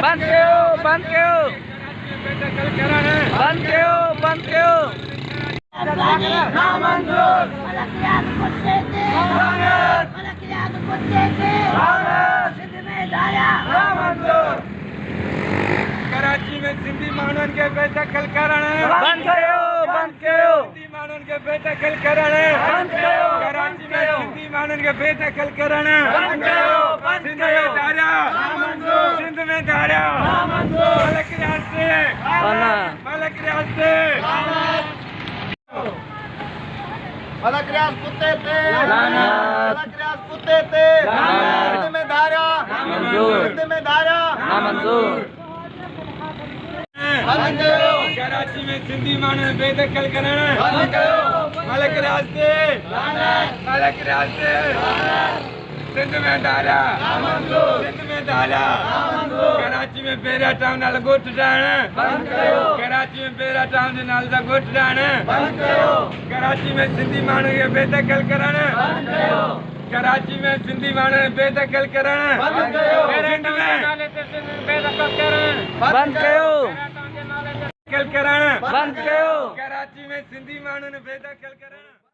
बंद कयो बंद कयो बंद कयो बंद कयो कराची में सिंधी माण्हुनि खे बेदख़ल करणु बंद कयो बंद कयो सिंधी माण्हुनि खे बेदख़ल करणु बंद कयो कराची में सिंधी माण्हुनि खे बेदख़ल करणु बंद कयो बंद सिंध कयो में धारिया सिंध में धारिया मलक रियाज़ ते मलक रियाज़ ते मलक रियाज़ कुत्ते ते मलक रियाज़ कुत्ते ते सिंध में धारिया सिंध में धारिया कराची में सिंधी माण्हू बेदख़ल करणु मलक रियाज़ ते मलक रियाज़ ते सिंध में धारिया सिंध में धारिया कराची में पहिरियां टाउन नाल ॻोठ ठाहिणु कराची में पहिरियां टाउन जे नाले सां ॻोठ ठाहिणु कराची में सिंधी माण्हू खे बेदख़ल करणु कराची में सिंधी माण्हू बेदख़ल करणु बंद कयो करणु बंद कयो कराची में सिंधी माण्हुनि बेदख़ल करणु